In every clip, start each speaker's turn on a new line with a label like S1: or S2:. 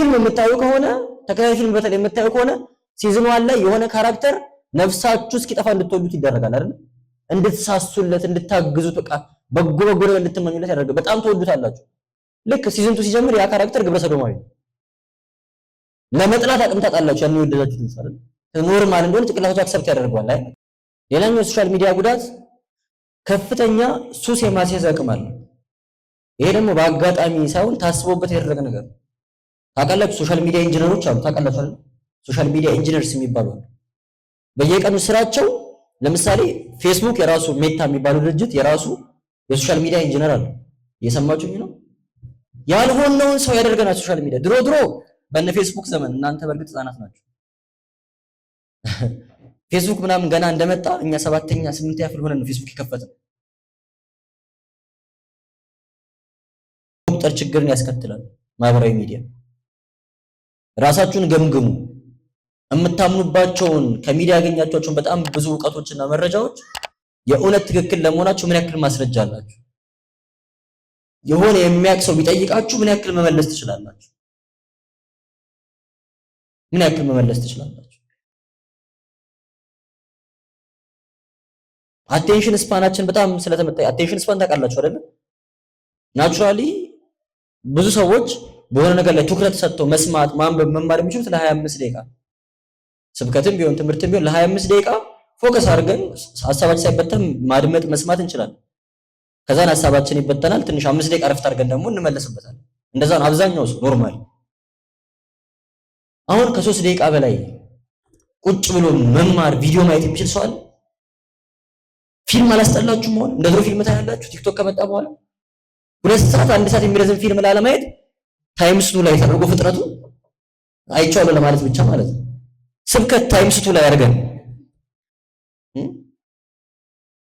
S1: ፊልም የምታዩ ከሆነ ተከታታይ ፊልም በተለይ የምታዩ ከሆነ ሲዝኑ አለ የሆነ ካራክተር ነፍሳችሁ እስኪጠፋ እንድትወዱት ይደረጋል አይደል? እንድትሳሱለት፣ እንድታግዙት፣ በቃ በጎ ነገር እንድትመኙለት ያደርጋል። በጣም ትወዱታላችሁ። ልክ ሲዝን 2 ሲጀምር ያ ካራክተር ግብረ ሰዶማዊ ነው። ለመጥላት አቅም ታጣላችሁ። ያን የወደዳችሁትን ሰው ኖርማል እንደሆነ ጭንቅላታችሁ አክሰፕት ያደርገዋል አይደል? ሌላኛው ሶሻል ሚዲያ ጉዳት ከፍተኛ ሱስ የማስያዝ አቅም አለ። ይሄ ደግሞ በአጋጣሚ ሳይሆን ታስቦበት የተደረገ ነገር ነው። ታውቃላችሁ ሶሻል ሚዲያ ኢንጂነሮች አሉ። ታውቃላችሁ አይደል? ሶሻል ሚዲያ ኢንጂነርስ የሚባሉ አሉ። በየቀኑ ስራቸው ለምሳሌ ፌስቡክ የራሱ ሜታ የሚባለው ድርጅት የራሱ የሶሻል ሚዲያ ኢንጂነር አለ። እየሰማችሁኝ ነው? ያልሆነውን ሰው ያደርገናል ሶሻል ሚዲያ። ድሮ በእነ ፌስቡክ ዘመን እናንተ በእርግጥ ህጻናት ናችሁ። ፌስቡክ ምናምን ገና እንደመጣ እኛ 7ኛ 8ኛ ክፍል ሆነን ነው ፌስቡክ የከፈተው። ቁጥር ችግርን ያስከትላል ማህበራዊ ሚዲያ። ራሳችሁን ገምግሙ። የምታምኑባቸውን ከሚዲያ ያገኛቸውን በጣም ብዙ ዕውቀቶችና መረጃዎች የእውነት ትክክል ለመሆናቸው ምን ያክል ማስረጃ አላችሁ? የሆነ የሚያውቅ ሰው ቢጠይቃችሁ ምን ያክል መመለስ ትችላላችሁ? ምን ያክል መመለስ ትችላላችሁ? አቴንሽን ስፓናችን በጣም ስለተመጣ አቴንሽን ስፓን ታውቃላችሁ አይደል? ናቹራሊ ብዙ ሰዎች በሆነ ነገር ላይ ትኩረት ሰጥተው መስማት፣ ማንበብ፣ መማር የሚችሉት ለ25 ደቂቃ ስብከትም ቢሆን ትምህርትም ቢሆን ለ25 ደቂቃ ፎከስ አድርገን ሐሳባችን ሳይበተን ማድመጥ መስማት እንችላለን። ከዛን ሐሳባችን ይበተናል። ትንሽ 5 ደቂቃ ረፍት አድርገን ደግሞ እንመለስበታለን። እንደዛ ነው አብዛኛው ሰው ኖርማል። አሁን ከ3 ደቂቃ በላይ ቁጭ ብሎ መማር ቪዲዮ ማየት የሚችል ሰው አለ? ፊልም አላስጠላችሁም? ሆነ እንደ ድሮ ፊልም ታያላችሁ? ቲክቶክ ከመጣ በኋላ 2 ሰዓት 1 ሰዓት የሚረዝም ፊልም ላለማየት ታይምስ ቱ ላይ ተደርጎ ፍጥረቱ አይቻለሁ ለማለት ብቻ ማለት ነው። ስብከት ታይምስ ቱ ላይ አድርገን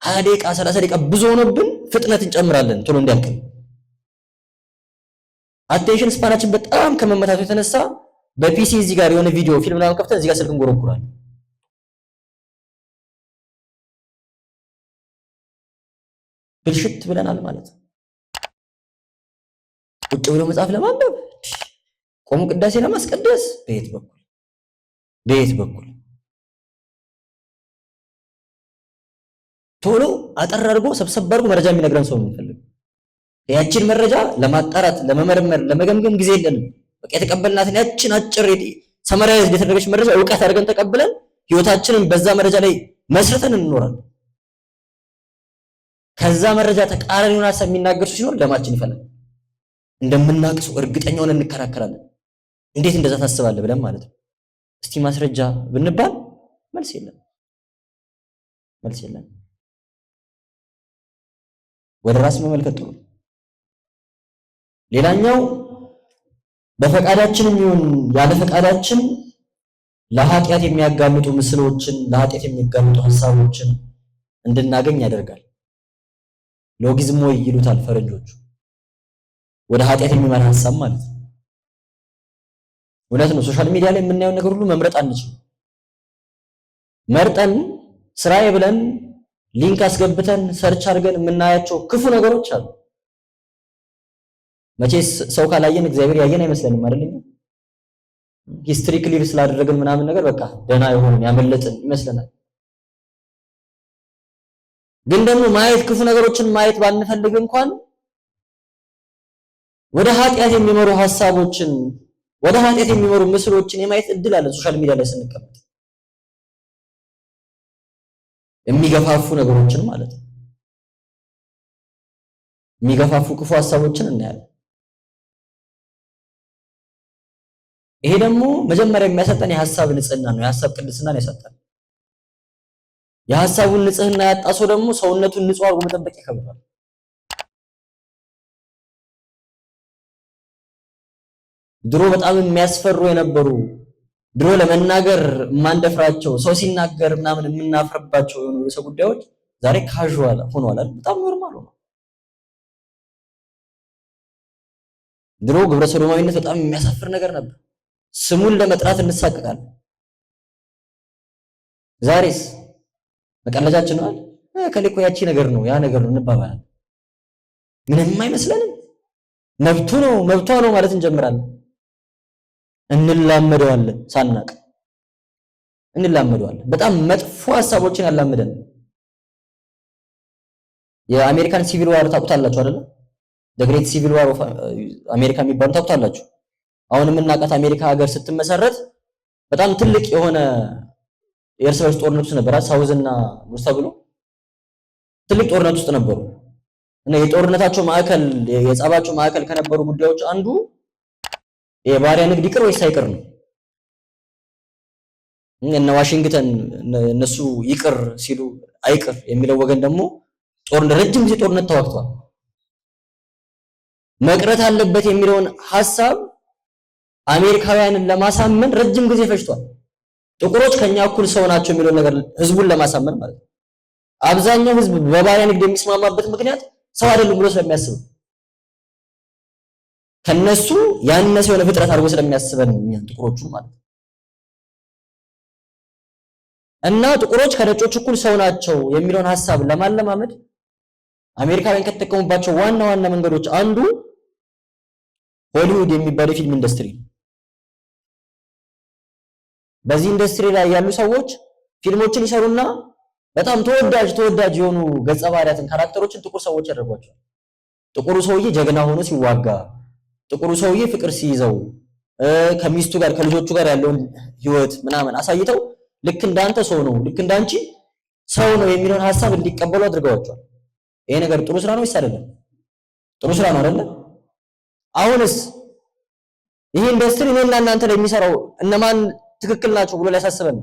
S1: 20 ደቂቃ 30 ደቂቃ ብዙ ሆኖብን ፍጥነት እንጨምራለን ቶሎ እንዲያልቅ። አቴንሽን ስፓናችን በጣም ከመመታቱ የተነሳ በፒሲ እዚህ ጋር የሆነ ቪዲዮ ፊልም ምናምን ከፍተን እዚህ ጋር ስልክ እንጎረጉራለን። ብልሽት ብለናል ማለት ነው። ቁጭ ብሎ መጽሐፍ ለማንበብ ቆሞ ቅዳሴ ለማስቀደስ በየት በኩል ቶሎ አጠር አድርጎ ሰብሰብ አድርጎ መረጃ የሚነግረን ሰው ነው የሚፈልገው። ያችን መረጃ ለማጣራት ለመመርመር ለመገምገም ጊዜ የለንም። በቃ የተቀበልናትን ያችን አጭር ሰመራይዝ የተደረገች መረጃ ዕውቀት አድርገን ተቀብለን ህይወታችንን በዛ መረጃ ላይ መስርተን እንኖራለን። ከዛ መረጃ ተቃራኒውን ሐሳብ የሚናገር ሲኖር ደማችን ይፈላል። እንደምናቅሱ እርግጠኛ ሆነን እንከራከራለን። እንዴት እንደዛ ታስባለህ ብለን ማለት ነው። እስቲ ማስረጃ ብንባል መልስ የለም። ወደ ራስ መመልከት ጥሩ። ሌላኛው በፈቃዳችንም ይሁን ያለ ፈቃዳችን ለኃጢአት የሚያጋልጡ ምስሎችን፣ ለኃጢአት የሚያጋልጡ ሐሳቦችን እንድናገኝ ያደርጋል። ሎጊዝም ወይ ይሉታል ፈረንጆቹ። ወደ ኃጢአት የሚመራ ሐሳብ ማለት ነው። እውነት ነው። ሶሻል ሚዲያ ላይ የምናየው ነገር ሁሉ መምረጥ አንችልም። መርጠን ስራዬ ብለን ሊንክ አስገብተን ሰርች አድርገን የምናያቸው ክፉ ነገሮች አሉ። መቼስ ሰው ካላየን እግዚአብሔር ያየን አይመስለንም አይደል? ሂስትሪ ክሊር ስላደረግን ምናምን ነገር በቃ ደህና የሆነን ያመለጥን ይመስለናል። ግን ደግሞ ማየት ክፉ ነገሮችን ማየት ባንፈልግ እንኳን ወደ ኃጢአት የሚመሩ ሐሳቦችን ወደ ኃጢአት የሚመሩ ምስሎችን የማየት እድል አለ። ሶሻል ሚዲያ ላይ ስንቀመጥ የሚገፋፉ ነገሮችን ማለት ነው። የሚገፋፉ ክፉ ሐሳቦችን እናያለን። ይሄ ደግሞ መጀመሪያ የሚያሰጠን የሐሳብ ንጽህና ነው። የሐሳብ ቅድስናን ያሰጠን። የሐሳቡን ንጽህና ያጣ ሰው ደግሞ ሰውነቱን ንጹህ አድርጎ መጠበቅ ይከብዳል። ድሮ በጣም የሚያስፈሩ የነበሩ ድሮ ለመናገር የማንደፍራቸው ሰው ሲናገር ምናምን የምናፍርባቸው የሆኑ ርዕሰ ጉዳዮች ዛሬ ካዥዋል ሆኗል። በጣም ኖርማል ሆኗል። ድሮ ግብረ ሰዶማዊነት በጣም የሚያሳፍር ነገር ነበር። ስሙን ለመጥራት እንሳቀቃለን። ዛሬስ መቀለጃችን ነው። ከሌኮ ያቺ ነገር ነው ያ ነገር ነው እንባባላለን። ምንም አይመስለንም። መብቱ ነው መብቷ ነው ማለት እንጀምራለን። እንላመደዋለን፣ ሳናቅ እንላመደዋለን። በጣም መጥፎ ሐሳቦችን ያላመደን። የአሜሪካን ሲቪል ዋር ታውቁታላችሁ አይደል? ግሬት ሲቪል ዋር ኦፍ አሜሪካ የሚባለው ታውቁታላችሁ። አሁን የምናውቃት አሜሪካ ሀገር ስትመሰረት በጣም ትልቅ የሆነ የእርስ በርስ ጦርነት ውስጥ ነበር። ሳውዝ እና ኖርዝ ተብሎ ትልቅ ጦርነት ውስጥ ነበሩ እና የጦርነታቸው ማዕከል የጸባቸው ማዕከል ከነበሩ ጉዳዮች አንዱ የባሪያ ንግድ ይቅር ወይስ አይቅር ነው። እነ ዋሽንግተን እነሱ ይቅር ሲሉ አይቅር የሚለው ወገን ደግሞ ረጅም ጊዜ ጦርነት ተዋግቷል። መቅረት አለበት የሚለውን ሐሳብ አሜሪካውያንን ለማሳመን ረጅም ጊዜ ፈጅቷል። ጥቁሮች ከኛ እኩል ሰው ናቸው የሚለውን ነገር ህዝቡን ለማሳመን ማለት ነው። አብዛኛው ህዝብ በባሪያ ንግድ የሚስማማበት ምክንያት ሰው አይደሉም ብሎ ስለሚያስብ ከነሱ ያነሰ የሆነ ፍጥረት አድርጎ ስለሚያስበን እኛ ጥቁሮቹን ማለት ነው። እና ጥቁሮች ከነጮች እኩል ሰው ናቸው የሚለውን ሐሳብ ለማለማመድ አሜሪካውያን ከተጠቀሙባቸው ዋና ዋና መንገዶች አንዱ ሆሊውድ የሚባለው የፊልም ኢንዱስትሪ ነው። በዚህ ኢንዱስትሪ ላይ ያሉ ሰዎች ፊልሞችን ይሰሩና በጣም ተወዳጅ የሆኑ ገጸ ባህሪያትን ካራክተሮችን ጥቁር ሰዎች ያደርጓቸዋል። ጥቁሩ ሰውዬ ጀግና ሆኖ ሲዋጋ፣ ጥቁሩ ሰውዬ ፍቅር ሲይዘው፣ ከሚስቱ ጋር ከልጆቹ ጋር ያለውን ህይወት ምናምን አሳይተው ልክ እንዳንተ ሰው ነው፣ ልክ እንዳንቺ ሰው ነው የሚለውን ሐሳብ እንዲቀበሉ አድርገዋቸዋል። ይሄ ነገር ጥሩ ስራ ነው ወይስ አይደለም? ጥሩ ስራ ነው አይደል? አሁንስ ይሄ ኢንዱስትሪ እኔና እናንተ ላይ የሚሰራው እነማን ትክክል ናቸው ብሎ ሊያሳስበን።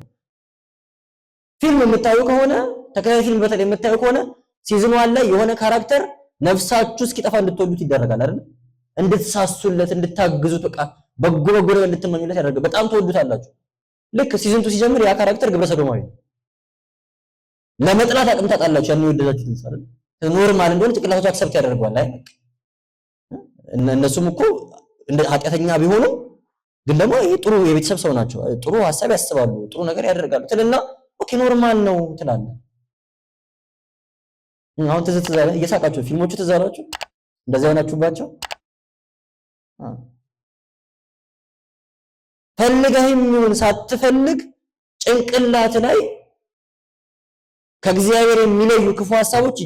S1: ፊልም የምታዩ ከሆነ ተከታታይ ፊልም በተለይ የምታዩ ከሆነ ሲዝን 1 ላይ የሆነ ካራክተር ነፍሳችሁ እስኪጠፋ እንድትወዱት ይደረጋል አይደል? እንድትሳሱለት፣ እንድታግዙት፣ በቃ በጎ ነገር እንድትመኙለት ያደርጋል። በጣም ትወዱታላችሁ። ልክ ሲዝን 2 ሲጀምር ያ ካራክተር ግብረ ሰዶማዊ ነው። ለመጥላት አቅም ታጣላችሁ። ያን የወደዳችሁት አይደል? ኖርማል እንደሆነ ጭንቅላታችሁ አክሰፕት ያደርገዋል። አይ እነሱም እኮ እንደ ኃጢአተኛ ቢሆኑ ግን ደግሞ ይሄ ጥሩ የቤተሰብ ሰው ናቸው፣ ጥሩ ሐሳብ ያስባሉ፣ ጥሩ ነገር ያደርጋሉ ትልና ኦኬ ኖርማል ነው ትላለህ። አሁን ትዝ እየሳቃችሁ ፊልሞቹ ትዝ አላችሁ እንደዛ አይናችሁባቸው። ፈልገህም ይሁን ሳትፈልግ ጭንቅላት ላይ ከእግዚአብሔር የሚለዩ ክፉ ሐሳቦች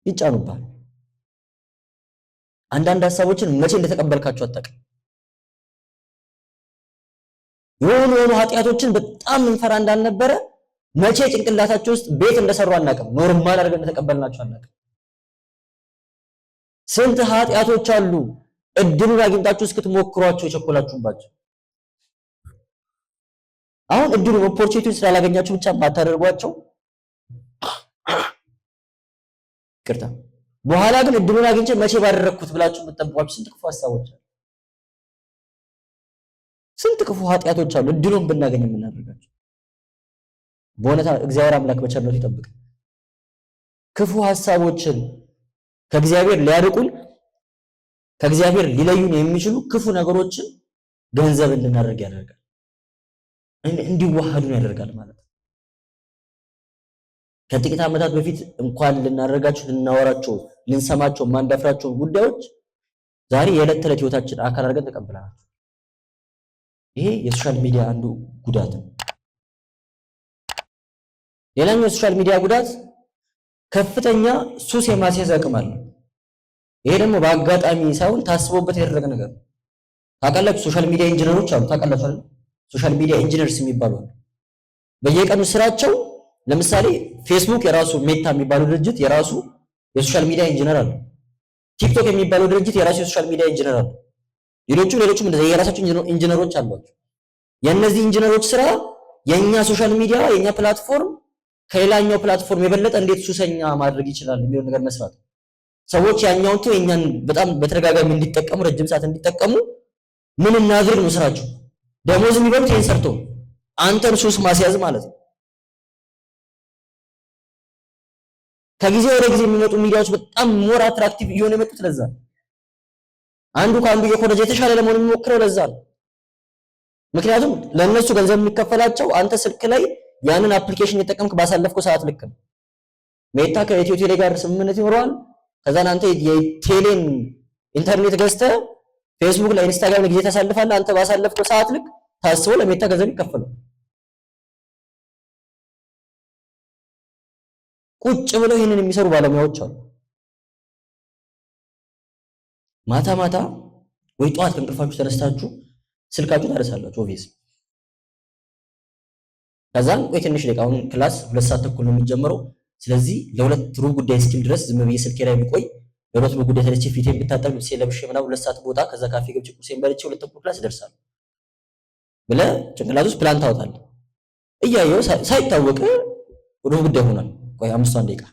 S1: ይጫኑባል። አንዳንድ ሐሳቦችን መቼ እንደተቀበልካቸው አታውቅም። የሆኑ ኃጢአቶችን በጣም እንፈራ እንዳልነበረ መቼ ጭንቅላታቸው ውስጥ ቤት እንደሰሩ አናውቅም። ኖርማል አድርገን እንደተቀበልናቸው አናውቅም። ስንት ኃጢአቶች አሉ እድሉን አግኝታችሁ እስክትሞክሯቸው የቸኮላችሁባቸው። አሁን እድሉን ኦፖርቹኒቲውን ስላላገኛችሁ ብቻ ማታደርጓቸው ይቅርታ፣ በኋላ ግን እድሉን አግኝቼ መቼ ባደረኩት ብላችሁ የምትጠብቋቸው ስንት ክፉ ሐሳቦች አሉ፣ ስንት ክፉ ኃጢአቶች አሉ እድሉን ብናገኝ የምናደርጋቸው። በእውነት እግዚአብሔር አምላክ በቸርነቱ ይጠብቅ። ክፉ ሐሳቦችን ከእግዚአብሔር ሊያርቁን ከእግዚአብሔር ሊለዩን የሚችሉ ክፉ ነገሮችን ገንዘብ እንድናደርግ ያደርጋል፣ እንዲዋሃዱን ያደርጋል ማለት ነው። ከጥቂት ዓመታት በፊት እንኳን ልናደርጋቸው ልናወራቸው ልንሰማቸው ማንዳፍራቸው ጉዳዮች ዛሬ የዕለት ተዕለት ህይወታችን አካል አድርገን ተቀብለናል። ይሄ የሶሻል ሚዲያ አንዱ ጉዳት ነው። ሌላኛው የሶሻል ሚዲያ ጉዳት ከፍተኛ ሱስ የማስያዝ አቅም አለው። ይሄ ደግሞ በአጋጣሚ ሳይሆን ታስቦበት የተደረገ ነገር ነው። ታውቃላችሁ፣ ሶሻል ሚዲያ ኢንጂነሮች አሉ። ታውቃላችሁ አይደል? ሶሻል ሚዲያ ኢንጂነርስ የሚባሉ አሉ። በየቀኑ ስራቸው ለምሳሌ ፌስቡክ የራሱ ሜታ የሚባለው ድርጅት የራሱ የሶሻል ሚዲያ ኢንጂነር አለ። ቲክቶክ የሚባለው ድርጅት የራሱ የሶሻል ሚዲያ ኢንጂነር አለ። ሌሎችም እንደዚህ የራሳቸው ኢንጂነሮች አሏቸው። የእነዚህ ኢንጂነሮች ስራ የኛ ሶሻል ሚዲያ የኛ ፕላትፎርም ከሌላኛው ፕላትፎርም የበለጠ እንዴት ሱሰኛ ማድረግ ይችላል የሚለው ነገር መስራት። ሰዎች ያኛውን ተው የኛን በጣም በተደጋጋሚ እንዲጠቀሙ ረጅም ሰዓት እንዲጠቀሙ ምን እናድርግ ነው ስራቸው። ደሞዝ የሚበሉት ይሄን ሰርቶ አንተን ሱስ ማስያዝ ማለት ነው። ከጊዜ ወደ ጊዜ የሚመጡ ሚዲያዎች በጣም ሞር አትራክቲቭ እየሆነ የመጡት ለዛ ነው። አንዱ ከአንዱ የኮረጀ የተሻለ ለመሆን የሚሞክረው ለዛ ነው። ምክንያቱም ለእነሱ ገንዘብ የሚከፈላቸው አንተ ስልክ ላይ ያንን አፕሊኬሽን የተጠቀምክ ባሳለፍከው ሰዓት ልክ ነው። ሜታ ከኢትዮ ቴሌ ጋር ስምምነት ይኖረዋል። ከዛን አንተ የቴሌን ኢንተርኔት ገዝተህ ፌስቡክ ላይ ኢንስታግራም ላይ ጊዜ ታሳልፋለህ። አንተ ባሳለፍከው ሰዓት ልክ ታስቦ ለሜታ ገንዘብ ይከፈላል። ቁጭ ብለው ይህንን የሚሰሩ ባለሙያዎች አሉ። ማታ ማታ ወይ ጠዋት ከእንቅልፋችሁ ተነስታችሁ ስልካችሁ ታነሳላችሁ። ኦቪየስ ከዛም ቆይ ትንሽ ደቂቃ አሁን ክላስ 2 ሰዓት ተኩል ነው የሚጀምረው። ስለዚህ ለሁለት ሩብ ጉዳይ እስኪል ድረስ ዝም ብዬ ስልኬ ላይ ቢቆይ ለሁለት ሩብ ጉዳይ ተነስቼ ፊቴን ብታጠብ ልብሴ ለብሼ ምናምን 2 ሰዓት ቦታ ከዛ ካፌ ገብቼ ቁርሴን በልቼ 2 ተኩል ክላስ እደርሳለሁ ብለህ ጭንቅላት ውስጥ ፕላን ታወጣለህ። እያየው ሳይታወቅ ሩብ ጉዳይ ሆኗል። ቆይ 5 ደቂቃ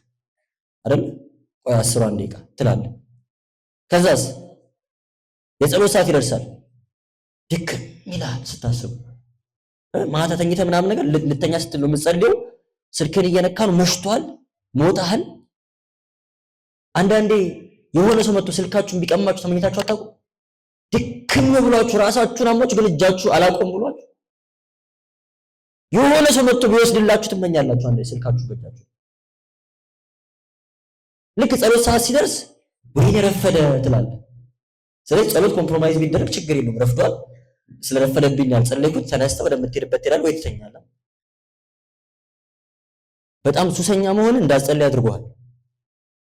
S1: አይደል? ቆይ 10 ደቂቃ ትላለህ። ከዛስ የጸሎት ሰዓት ይደርሳል። ድክም ይላል ስታስቡ። ማታ ተኝተህ ምናምን ነገር ልተኛ ስትል ነው የምትጸልየው። ስልክህን እየነካ ነው። መሽቷል፣ ሞታል። አንዳንዴ የሆነ ሰው መጥቶ ስልካችሁን ቢቀማችሁ ተመኝታችሁ አታውቁም? ድክም ብሏችሁ ራሳችሁን አሟችሁ ግን እጃችሁ አላቆም ብሏችሁ የሆነ ሰው መጥቶ ቢወስድላችሁ ትመኛላችሁ። አንዴ ስልካችሁ በእጃችሁ ልክ ጸሎት ሰዓት ሲደርስ ወይኔ ረፈደ ትላለህ። ስለዚህ ጸሎት ኮምፕሮማይዝ ቢደረግ ችግር የለውም። ረፍዷል፣ ስለረፈደብኝ ያልጸለይኩት ተነስተህ ወደምትሄድበት ትሄዳለህ ወይ ትተኛለህ። በጣም ሱሰኛ መሆን እንዳትጸልይ አድርጎሃል።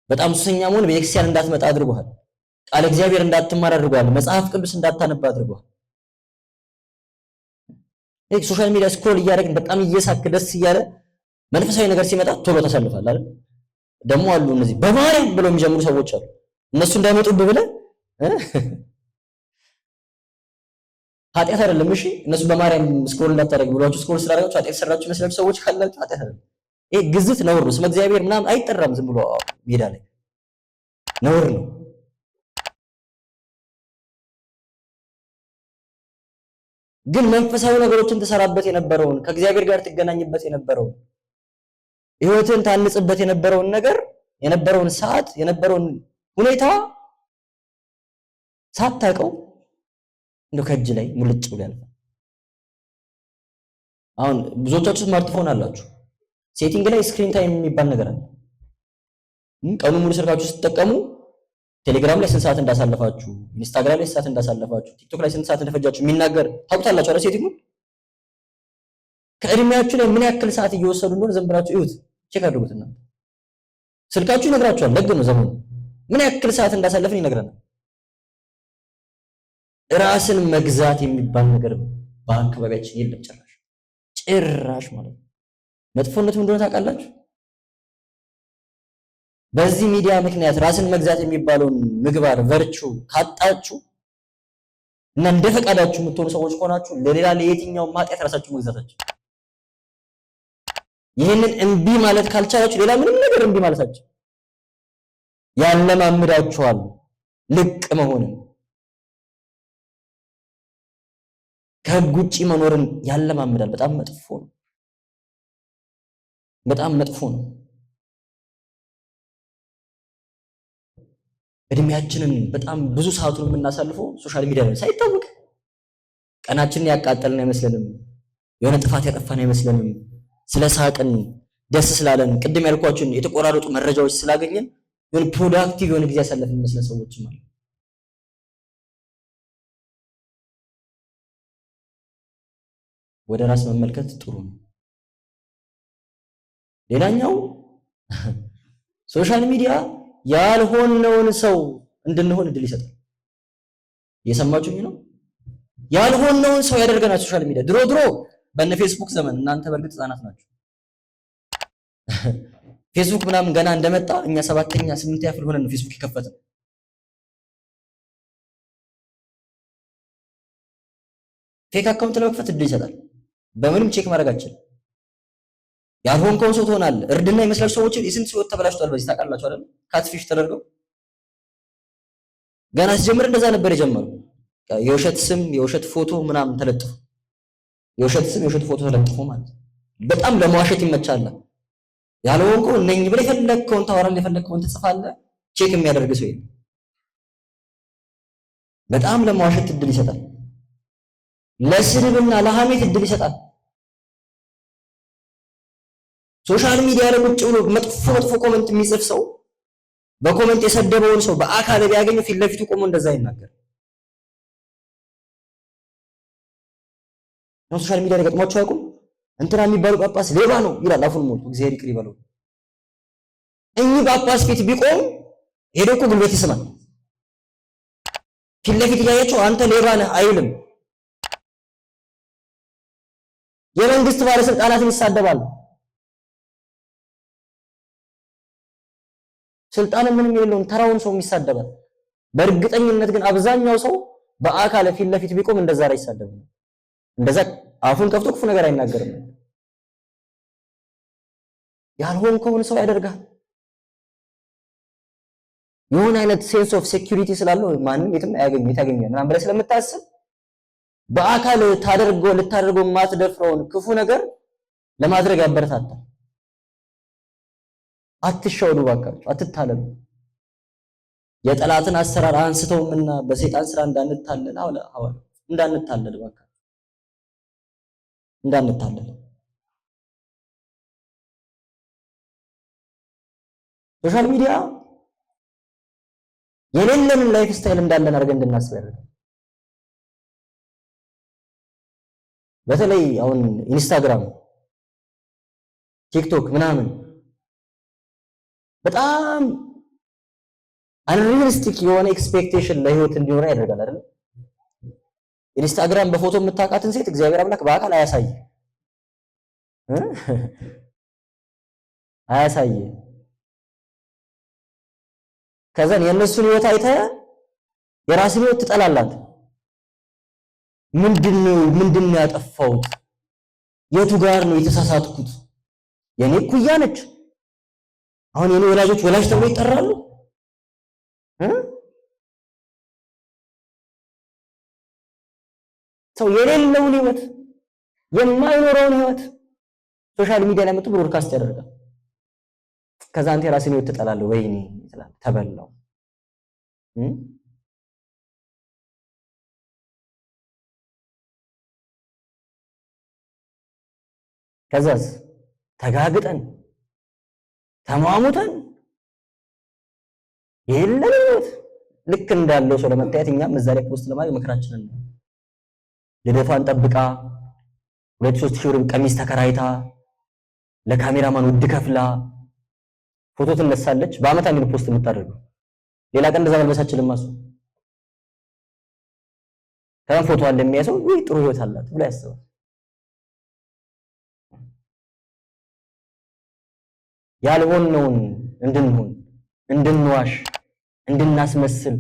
S1: በጣም ሱሰኛ መሆን ቤተክርስቲያን እንዳትመጣ አድርጎሃል። ቃል እግዚአብሔር እንዳትማር አድርጎሃል። መጽሐፍ ቅዱስ እንዳታነባ አድርጎሃል። ሶሻል ሚዲያ ስክሮል እያደረግን በጣም እየሳክ ደስ እያለ መንፈሳዊ ነገር ሲመጣ ቶሎ ተሰልፋል አይደል? ደግሞ አሉ እነዚህ በማርያም ብለው የሚጀምሩ ሰዎች አሉ። እነሱ እንዳይመጡብህ ብለህ ኃጢአት አይደለም። እሺ እነሱ በማርያም ስክሮል እንዳታደርግ ብሏችሁ ስክሮል ስላደረጋችሁ ኃጢአት ሰራችሁ መስላችሁ ሰዎች ካላችሁ ኃጢአት አይደለም። ይሄ ግዝት ነውር ነው። ስመ እግዚአብሔር ምናምን አይጠራም። ዝም ብሎ ሜዳ ላይ ነውር ነው። ግን መንፈሳዊ ነገሮችን ትሰራበት የነበረውን ከእግዚአብሔር ጋር ትገናኝበት የነበረውን ህይወትን ታንጽበት የነበረውን ነገር የነበረውን ሰዓት የነበረውን ሁኔታ ሳታውቀው እንደው ከእጅ ላይ ሙልጭ ብሎ ያልፋል። አሁን ብዙዎቻችሁ ስማርትፎን አላችሁ። ሴቲንግ ላይ ስክሪን ታይም የሚባል ነገር አለ። ቀኑ ሙሉ ስልካችሁ ስትጠቀሙ ቴሌግራም ላይ ስንት ሰዓት እንዳሳለፋችሁ፣ ኢንስታግራም ላይ ስንት ሰዓት እንዳሳለፋችሁ፣ ቲክቶክ ላይ ስንት ሰዓት እንደፈጃችሁ የሚናገር ታውቁታላችሁ አይደል? ሴቲንጉ ከእድሜያችሁ ላይ ምን ያክል ሰዓት እየወሰዱ እንደሆነ ዝም ብላችሁ እዩት፣ ቼክ አድርጉትና ስልካችሁ ይነግራችኋል። ደግ ነው ዘመኑ። ምን ያክል ሰዓት እንዳሳለፍን ይነግረናል። ራስን መግዛት የሚባል ነገር በአካባቢያችን የለም ጭራሽ ማለት ነው። መጥፎነቱ እንደሆነ ታውቃላችሁ። በዚህ ሚዲያ ምክንያት ራስን መግዛት የሚባለውን ምግባር ቨርቹ ካጣችሁ እና እንደፈቃዳችሁ የምትሆኑ ሰዎች ከሆናችሁ ለሌላ ለየትኛው ማጥያት ራሳችሁ መግዛታችሁ ይህንን እምቢ ማለት ካልቻላችሁ ሌላ ምንም ነገር እምቢ ማለታችሁ ያለማምዳችኋል። ልቅ መሆንን ከህግ ውጪ መኖርን ያለማምዳል። በጣም መጥፎ ነው። በጣም መጥፎ ነው። እድሜያችንን በጣም ብዙ ሰዓቱን የምናሳልፈው ሶሻል ሚዲያ ላይ ሳይታወቅ ቀናችንን ያቃጠልን አይመስለንም። የሆነ ጥፋት ያጠፋን አይመስለንም። ስለ ሳቅን ደስ ስላለን ቅድም ያልኳችሁን የተቆራረጡ መረጃዎች ስላገኘን የሆነ ፕሮዳክቲቭ የሆነ ጊዜ ያሳለፍን መስለን ሰዎች ማለት ወደ ራስ መመልከት ጥሩ ነው። ሌላኛው ሶሻል ሚዲያ ያልሆነውን ሰው እንድንሆን እድል ይሰጣል። እየሰማችሁኝ ነው? ያልሆነውን ሰው ያደርገናል ሶሻል ሚዲያ። ድሮ በእነ ፌስቡክ ዘመን እናንተ በእርግጥ ህጻናት ናችሁ። ፌስቡክ ምናምን ገና እንደመጣ እኛ 7ኛ 8ኛ ክፍል ሆነን ነው ፌስቡክ የከፈተው። ፌክ አካውንት ለመክፈት እድል ይሰጣል። በምንም ቼክ ማድረጋችን ያልሆንከውን ሰው ትሆናለህ። እርድና ይመስላል ሰዎች የስንት ሰው ተበላሽቷል በዚህ ታውቃላችሁ አይደል? ካትፊሽ ተደርገው ገና ሲጀምር እንደዛ ነበር የጀመረው። የውሸት ስም የውሸት ፎቶ ምናምን ተለጥፎ የውሸት ስም የውሸት ፎቶ ተለጥፎ ማለት በጣም ለመዋሸት ይመቻል። ያልሆንከው ነኝ ብለህ የፈለግከውን ታወራለህ፣ የፈለግከውን ትጽፋለህ። ቼክ የሚያደርግ ሰው የለም። በጣም ለመዋሸት እድል ይሰጣል። ለስድብና ለሐሜት እድል ይሰጣል። ሶሻል ሚዲያ ላይ ቁጭ ብሎ መጥፎ ኮሜንት የሚጽፍ ሰው በኮሜንት የሰደበውን ሰው በአካል ቢያገኘው ፊት ለፊቱ ቆሞ እንደዛ ይናገር። ሶሻል ሚዲያ ላይ ገጥሟቸው አያውቁም? እንትና የሚባሉ ጳጳስ ሌባ ነው ይላል አፉን ሞልቶ፣ እግዚአብሔር ይቅር ይበለው። እኚህ ጳጳስ ፊት ቢቆም ሄዶ እኮ ጉልበት ይስማል። ፊት ለፊት እያያቸው አንተ ሌባ ነህ አይልም። የመንግስት ባለስልጣናትን ይሳደባል። ስልጣን ምንም የለውም ተራውን ሰው ይሳደባል። በእርግጠኝነት ግን አብዛኛው ሰው በአካል ፊት ለፊት ቢቆም እንደዛ ላይ ይሳደብ ነው። እንደዛ አፉን ከፍቶ ክፉ ነገር አይናገርም። ያልሆንከውን ሰው ያደርጋል። የሆነ አይነት ሴንስ ኦፍ ሴኩሪቲ ስላለው ማንም የትም አያገኝም የታገኛል ምናምን ብለህ ስለምታስብ በአካል ልታደርገው የማትደፍረውን ክፉ ነገር ለማድረግ ያበረታታል። አትሸወዱ ባካችሁ፣ አትታለሉ። የጠላትን አሰራር አንስተውምና በሰይጣን ስራ እንዳንታለል እንዳንታለል ባካችሁ፣ እንዳንታለል። ሶሻል ሚዲያ የሌለንን ላይፍ ስታይል እንዳለን አድርገን እንድናስብ ያደርጋል። በተለይ አሁን ኢንስታግራም፣ ቲክቶክ ምናምን በጣም አንሪalistic የሆነ ኤክስፔክቴሽን ለህይወት እንዲኖር ያደርጋል አይደል? ኢንስታግራም በፎቶ የምታውቃትን ሴት እግዚአብሔር አምላክ በአካል አያሳይ። ከዛን የእነሱን ህይወት አይተህ የራስን ህይወት ትጠላላት። ምንድነው ያጠፋሁት? የቱ ጋር ነው የተሳሳትኩት? የኔ እኩያ ነች። አሁን የኔ ወላጆች ወላጅ ተብሎ ይጠራሉ? ሰው የሌለውን ህይወት የማይኖረውን ህይወት ሶሻል ሚዲያ ላይ መጥቶ ብሮድካስት ያደርጋል። ከዛ አንተ የራስን ህይወት ትጠላለህ። ወይኔ ይላል ተበላው። ከዛስ ተጋግጠን ተሟሙተን የሌለን ህይወት ልክ እንዳለው ሰው ለመታየት እኛም እዛ ላይ ፖስት ለማድረግ መከራችንን ነው። ልደቷን ጠብቃ 2-3 ሺህ ብር ቀሚስ ተከራይታ ለካሜራማን ውድ ከፍላ ፎቶ ትነሳለች። በአመት አንድ ፖስት የምታደርገው ሌላ ቀን እንደዛ መልበስ አትችልም። ማሱ ከዛም ፎቶ አለ የሚያሰው ወይ ጥሩ ህይወት አላት ብሎ ያስባል። ያልሆነውን እንድንሆን፣ እንድንዋሽ፣ እንድናስመስል፣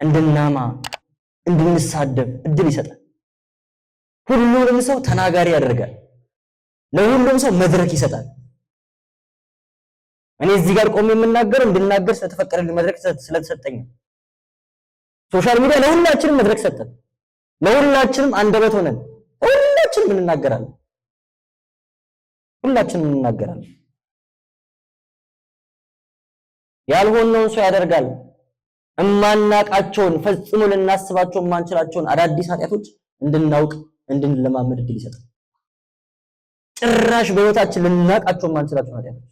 S1: እንድናማ፣ እንድንሳደብ እድል ይሰጣል። ሁሉንም ሰው ተናጋሪ ያደርጋል። ለሁሉም ሰው መድረክ ይሰጣል። እኔ እዚህ ጋር ቆሜ የምናገረው እንድናገር ስለተፈቀደልኝ መድረክ ስለተሰጠኝ። ሶሻል ሚዲያ ለሁላችንም መድረክ ሰጠን። ለሁላችንም አንደበት ሆነን ሁላችንም እንናገራለን። ሁላችንም እንናገራለን። ያልሆነውን ሰው ያደርጋል። እማናቃቸውን ፈጽሞ ልናስባቸው የማንችላቸውን አዳዲስ ኃጢአቶች እንድናውቅ እንድንለማመድ እድል ይሰጣል። ጭራሽ በህይወታችን ልናቃቸው የማንችላቸው ኃጢአቶች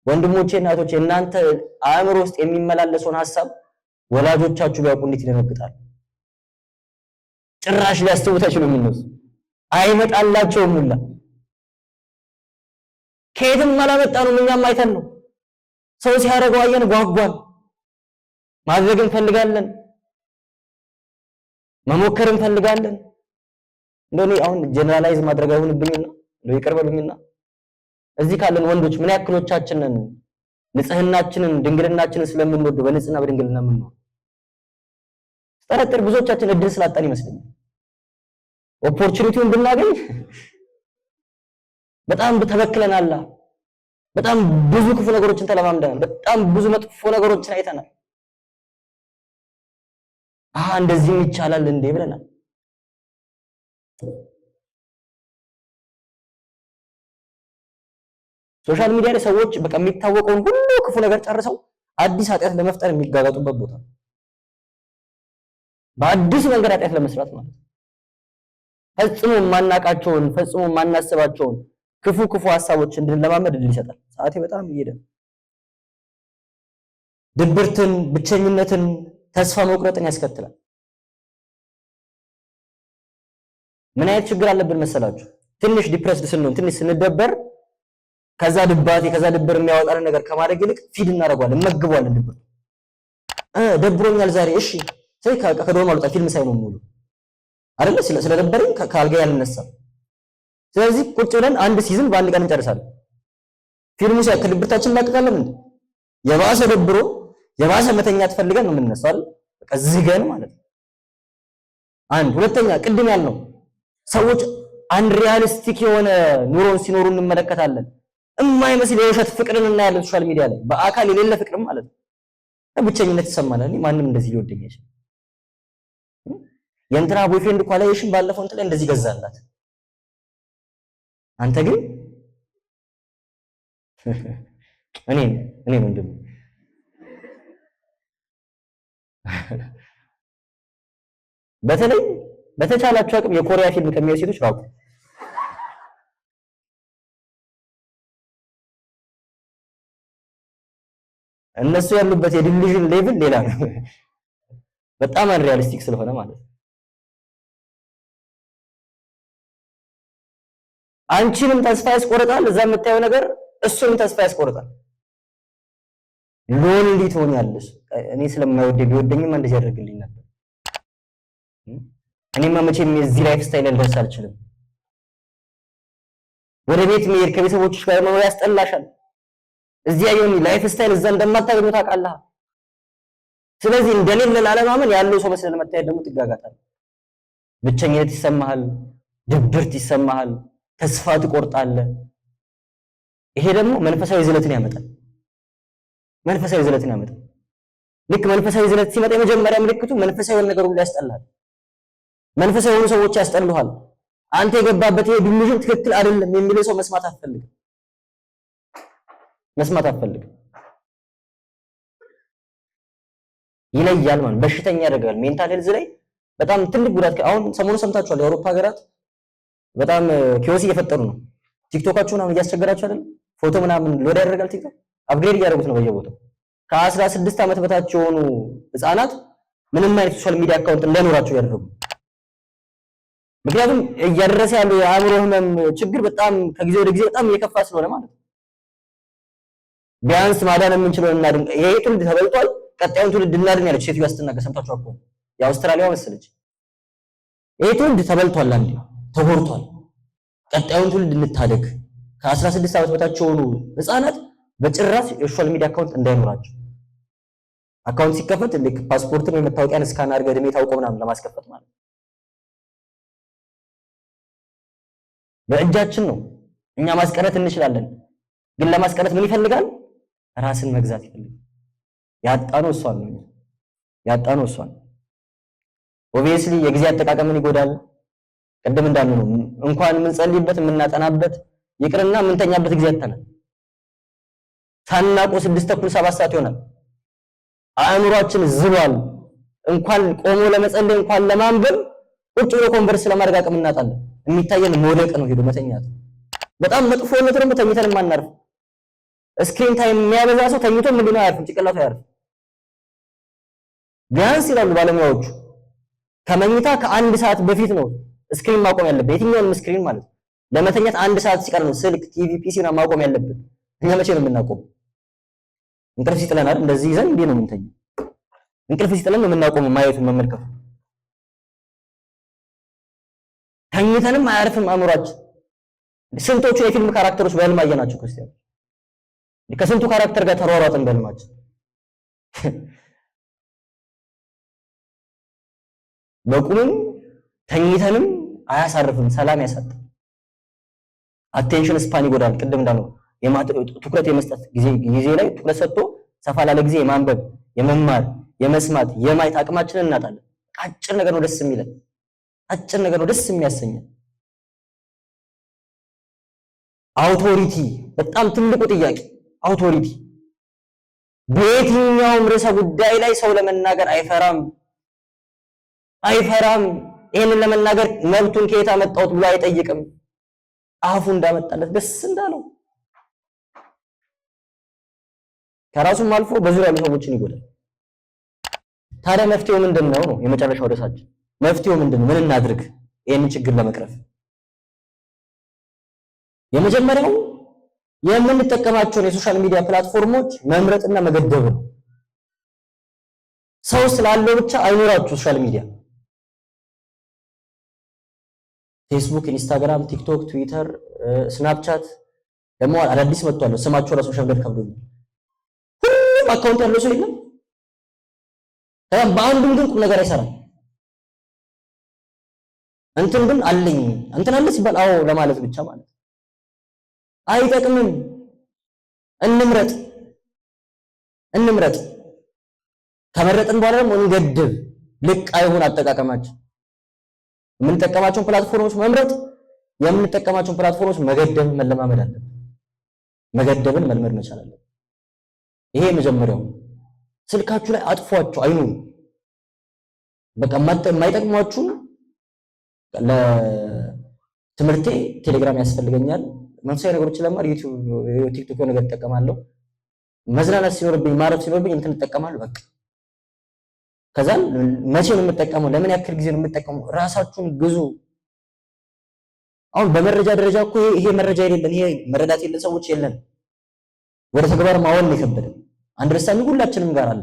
S1: ወንድሞቼ፣ እናቶቼ እናንተ አእምሮ ውስጥ የሚመላለሰውን ሐሳብ ወላጆቻችሁ ቢያውቁ እንዴት ይደነግጣሉ? ጭራሽ ሊያስተውት አይችሉም። እነሱ አይመጣላቸውም ሁላ ከየትም አላመጣነውም። እኛም አይተን ነው። ሰው ሲያደርገው አየን፣ ጓጓን፣ ማድረግ እንፈልጋለን፣ መሞከር እንፈልጋለን። እንደኔ አሁን ጀነራላይዝ ማድረግ አይሆንብኝና ይቅር በሉኝና እዚህ ካለን ወንዶች ምን ያክሎቻችንን ንጽህናችንን ድንግልናችንን ስለምንወድ በንጽህና በድንግልና የምንኖር ስጠረጥር ብዙዎቻችን እድል ስላጣን ይመስለኛል። ኦፖርቹኒቲውን ብናገኝ በጣም ተበክለናል። በጣም ብዙ ክፉ ነገሮችን ተለማምደናል። በጣም ብዙ መጥፎ ነገሮችን አይተናል። እንደዚህም ይቻላል እንዴ ብለናል። ሶሻል ሚዲያ ላይ ሰዎች በቃ የሚታወቀውን ሁሉ ክፉ ነገር ጨርሰው አዲስ ኃጢአት ለመፍጠር የሚጋጋጡበት ቦታ፣ በአዲስ መንገድ ኃጢአት ለመስራት ማለት ነው። ፈጽሞ የማናቃቸውን ፈጽሞ የማናስባቸውን ክፉ ሐሳቦች እንድንለማመድ እድል ይሰጣል። ሰዓቴ በጣም እየሄደ ድብርትን፣ ብቸኝነትን፣ ተስፋ መቁረጥን ያስከትላል። ምን አይነት ችግር አለብን መሰላችሁ? ትንሽ ዲፕረስድ ስንሆን ትንሽ ስንደበር ከዛ ድባቴ ከዛ ድበር የሚያወጣን ነገር ከማድረግ ይልቅ ፊድ እናደርገዋለን፣ እንመግበዋለን። ድብር ደብሮኛል ዛሬ እሺ፣ ስለዚህ ከዶርም አልወጣም ፊልም ሳይ ነው ሙሉ አይደለ? ስለደበረኝ ከአልጋ ያልነሳም። ስለዚህ ቁጭ ብለን አንድ ሲዝን በአንድ ቀን እንጨርሳለን። ፊልሙ ሲያክል ድብርታችን እናቀቃለን። እንዴ የባሰ ደብሮ የባሰ መተኛት ፈልገን ነው የምንነሳው አይደል? በቃ ዝገን ማለት ነው። አንድ ሁለተኛ ቅድም ያልነው ሰዎች አንሪያሊስቲክ የሆነ ኑሮን ሲኖሩ እንመለከታለን። የማይመስል የውሸት ፍቅርን እናያለን ሶሻል ሚዲያ ላይ፣ በአካል የሌለ ፍቅርም ማለት ነው። ብቸኝነት ይሰማናል። ማንም እንደዚህ ሊወደኝ አይችልም። የእንትና ቦይፍሬንድ እኮ አላየሽም ባለፈው እንትን ላይ እንደዚህ ገዛላት፣ አንተ ግን እኔ ወንድም በተለይ በተቻላችሁ አቅም የኮሪያ ፊልም ከሚያዩ ሴቶች ራቁ። እነሱ ያሉበት የዲሉዥን ሌቭል ሌላ ነው። በጣም አንሪያሊስቲክ ስለሆነ ማለት ነው። አንቺንም ተስፋ ያስቆርጣል፣ እዛ የምታየው ነገር እሱንም ተስፋ ያስቆርጣል። ሎንሊ ትሆኛለሽ። እኔ ስለማይወደኝ ቢወደኝማ እንደዚህ ያደርግልኝ ነበር። እኔማ መቼም የዚህ ላይፍ ስታይል ልደርስ አልችልም። ወደ ቤት መሄድ ከቤተሰቦችሽ ጋር መኖር ያስጠላሻል። እዚህ ያየውን ላይፍ ስታይል እዛ እንደማታገኙ ታውቃለህ። ስለዚህ እንደሌለ ላለማመን ያለው ሰው መስለን መታየት ደግሞ ትጋጋጣለህ። ብቸኝነት ይሰማሃል፣ ድብርት ይሰማሃል፣ ተስፋ ትቆርጣለህ። ይሄ ደግሞ መንፈሳዊ ዝለትን ያመጣል። መንፈሳዊ ዝለትን ያመጣል። ልክ መንፈሳዊ ዝለት ሲመጣ የመጀመሪያ ምልክቱ መንፈሳዊ ነገር ሁሉ ያስጠላል። መንፈሳዊ የሆኑ ሰዎች ያስጠሉሃል። አንተ የገባበት ይሄ ዲሉዥን ትክክል አይደለም የሚለው ሰው መስማት አትፈልግም። ይለያል ማለት በሽተኛ ያደርጋል። ሜንታል ሄልዝ ላይ በጣም ትልቅ ጉዳት። አሁን ሰሞኑን ሰምታችኋል፣ የአውሮፓ ሀገራት በጣም ኪዮስ እየፈጠሩ ነው። ቲክቶካችሁን አሁን እያስቸገራችሁ አይደል? ፎቶ ምናምን ሎድ ያደርጋል ቲክቶክ፣ አፕግሬድ እያደረጉት ነው በየቦታው። ከ16 ዓመት በታች የሆኑ ህፃናት ምንም አይነት ሶሻል ሚዲያ አካውንት እንዳይኖራቸው ያደረጉ። ምክንያቱም እያደረሰ ያለው የአእምሮ ህመም ችግር በጣም ከጊዜ ወደ ጊዜ በጣም እየከፋ ስለሆነ ማለት ነው። ቢያንስ ማዳን የምንችለው እናድን። ይሄ ትውልድ ተበልጧል፣ ቀጣዩን ትውልድ እናድን ያለች ሴትዮዋ ስትናገር ሰምታችሁ እኮ የአውስትራሊያዋ መሰለች። ይሄ ትውልድ ተበልቷል፣ አንዴ ተጎድቷል፣ ቀጣዩን ትውልድ እንታደግ። ከ16 ዓመት በታች የሆኑ ህፃናት በጭራሽ የሶሻል ሚዲያ አካውንት እንዳይኖራቸው። አካውንት ሲከፈት ልክ ፓስፖርትን ወይ መታወቂያን ስካን አድርገህ እድሜ ታውቀው ምናምን ለማስከፈት ማለት ነው። በእጃችን ነው። እኛ ማስቀረት እንችላለን፣ ግን ለማስቀረት ምን ይፈልጋል? ራስን መግዛት ይፈልጋል። ያጣነው እሷን ነው። ኦብቪየስሊ የጊዜ አጠቃቀምን ይጎዳል። ቅድም እንዳልነው ነው እንኳን የምንጸልይበት የምናጠናበት ይቅርና የምንተኛበት ጊዜ ያጣናል። ሳናውቀው 6 ተኩል 7 ሰዓት ይሆናል። አእምሯችን ዝሏል። እንኳን ቆሞ ለመጸለይ እንኳን ለማንበብ ቁጭ ብሎ ኮንቨርስ ለማድረግ አቅም እናጣለን። የሚታየን መውደቅ ነው፣ ሄዶ መተኛት። በጣም መጥፎነቱ ደግሞ ተኝተን ማናርፍ። ስክሪን ታይም የሚያበዛ ሰው ተኝቶ ምንድነው አያርፍም፣ ጭንቅላቱ አያርፍም። ቢያንስ ይላሉ ባለሙያዎቹ ከመኝታ ከ1 ሰዓት በፊት ነው ስክሪን ማቆም ያለበት። የትኛውንም ስክሪን ማለት ነው። ለመተኛት 1 ሰዓት ሲቀር ነው ስልክ፣ ቲቪ፣ ፒሲ ነው ማቆም ያለበት። እኛ መቼ ነው የምናቆም? እንቅልፍ ሲጥለን አይደል? እንደዚህ ይዘን እንዴ ነው የምንተኛው? እንቅልፍ ሲጥለን ነው የምናቆመው ማየቱን መመልከቱ። ተኝተንም አያርፍም አእምሯችን። ስንቶቹ የፊልም ካራክተሮች በህልም አየናቸው ክርስቲያኖች? ከስንቱ ካራክተር ጋር ተሯሯጥን በህልማችን። በቁምም ተኝተንም አያሳርፍም፣ ሰላም ያሳጣል። አቴንሽን ስፓን ይጎዳል። ቅድም እንዳለው ትኩረት የመስጠት ጊዜ ላይ ትኩረት ሰጥቶ ሰፋ ላለ ጊዜ የማንበብ የመማር የመስማት የማየት አቅማችንን እናጣለን። አጭር ነገር ነው ደስ የሚለን፣ አጭር ነገር ነው ደስ የሚያሰኘን። አውቶሪቲ በጣም ትልቁ ጥያቄ። አውቶሪቲ በየትኛውም ርዕሰ ጉዳይ ላይ ሰው ለመናገር አይፈራም። ይሄንን ለመናገር መብቱን ከየት አመጣሁት ብሎ አይጠይቅም። አፉ እንዳመጣለት ደስ እንዳለው ከራሱም አልፎ በዙሪያ ያሉ ሰዎችን ይጎዳል። ታዲያ መፍትሄው ምንድነው ነው የመጨረሻው ርዕሳችን። መፍትሄው ምንድነው? ምን እናድርግ? ይህንን ችግር ለመቅረፍ የመጀመሪያው የምንጠቀማቸውን የሶሻል ሚዲያ ፕላትፎርሞች መምረጥና መገደብ ነው። ሰው ስላለው ብቻ አይኖራችሁ ሶሻል ሚዲያ ፌስቡክ፣ ኢንስታግራም፣ ቲክቶክ፣ ትዊተር፣ ስናፕቻት ደግሞ አዳዲስ መጥቷል። ስማቸው ራሱ ሸምደድ ከብዶኝ ሁሉም አካውንት ያለው ሰው የለም። በአንዱም ግን ቁም ነገር አይሰራም። እንትን ግን አለኝ እንትን አለ ሲባል አዎ ለማለት ብቻ ማለት አይጠቅምም። እንምረጥ። ከመረጥን በኋላ ደግሞ እንገድብ። ልቅ አይሆን አጠቃቀማችን። የምንጠቀማቸውን ፕላትፎርሞች መምረጥ፣ የምንጠቀማቸውን ፕላትፎርሞች መገደብ መለማመድ አለብን። መገደብን መልመድ መቻል አለብን። ይሄ የመጀመሪያው። ስልካችሁ ላይ አጥፏቸው አይኑር። በቃ የማይጠቅሟችሁ ለትምህርቴ ቴሌግራም ያስፈልገኛል፣ መንፈሳዊ ነገሮችን ለማር ዩቲዩብ፣ ቲክቶክ ነገር እጠቀማለሁ፣ መዝናናት ሲኖርብኝ ማረፍ ሲኖርብኝ እንትን እጠቀማለሁ። በቃ ከዛን መቼ ነው የምጠቀመው? ለምን ያክል ጊዜ ነው የምጠቀመው? ራሳችሁን ግዙ። አሁን በመረጃ ደረጃ እኮ ይሄ መረጃ የሌለን ይሄ መረዳት የሌለን ሰዎች የለን። ወደ ተግባር ማወል ነው የከበደን። አንደርስታንዲንግ ሁላችንም ጋር አለ።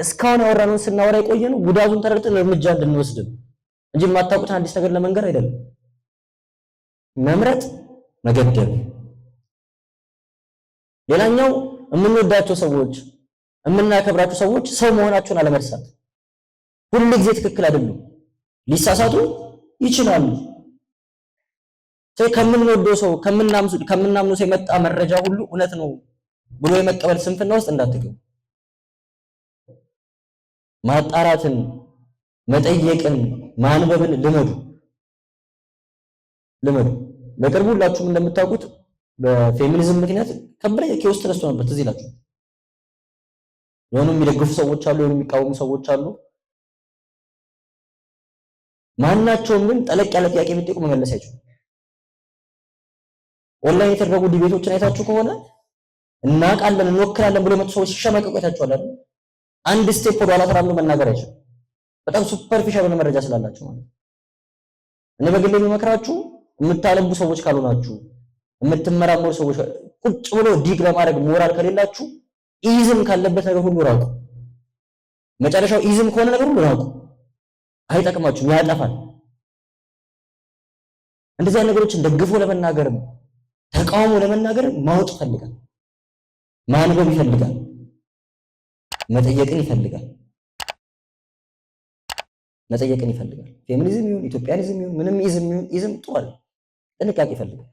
S1: እስካሁን ያወራነውን ስናወራ የቆየነው ጉዳቱን ተረድተን እርምጃ እንድንወስድ እንጂ የማታውቁትን አዲስ ነገር ለመንገር አይደለም። መምረጥ፣ መገደብ። ሌላኛው የምንወዳቸው ሰዎች የምናከብራቸው ሰዎች ሰው መሆናቸውን አለመርሳት። ሁሉ ጊዜ ትክክል አይደሉም፣ ሊሳሳቱ ይችላሉ። ከምንወደው ሰው ከምናምኑ ሰው የመጣ መረጃ ሁሉ እውነት ነው ብሎ የመቀበል ስንፍና ውስጥ እንዳትገቡ። ማጣራትን፣ መጠየቅን፣ ማንበብን ልመዱ። በቅርቡ ሁላችሁም እንደምታውቁት በፌሚኒዝም ምክንያት ከብላይ ኬዎስ ተነስቶ ነበር። ትዝ ይላችሁ። የሆኑ የሚደግፉ ሰዎች አሉ፣ የሆኑ የሚቃወሙ ሰዎች አሉ። ማናቸውም ግን ጠለቅ ያለ ጥያቄ ብትጠይቁ መመለስ አይችሉም። ኦንላይን የተደረጉ ዲቤቶችን አይታችሁ ከሆነ እናውቃለን እንወክላለን ብሎ የመጡ ሰዎች ሲሸማቀቁ አይታችኋል አይደል? አንድ ስቴፕ ወደ ኋላ ተራምዶ መናገር አይችሉም። በጣም ሱፐርፊሻል የሆነ መረጃ ስላላችሁ ማለት ነው። እኔ በግሌ የሚመክራችሁ የምታለቡ ሰዎች ካልሆናችሁ፣ የምትመራመሩ ሰዎች ቁጭ ብሎ ዲግ ለማድረግ ሞራል ከሌላችሁ ኢዝም ካለበት ነገር ሁሉ ራቁ። መጨረሻው ኢዝም ከሆነ ነገር ሁሉ ራቁ። አይጠቅማችሁም፣ ያጠፋል። እንደዚህ አይነት ነገሮችን ደግፎ ለመናገር ተቃውሞ ለመናገር ማወቅ ይፈልጋል፣ ማንበብ ይፈልጋል፣ መጠየቅን ይፈልጋል። ፌሚኒዝም ይሁን ኢትዮጵያኒዝም ይሁን ምንም ኢዝም ጥሩ ጥንቃቄ ይፈልጋል።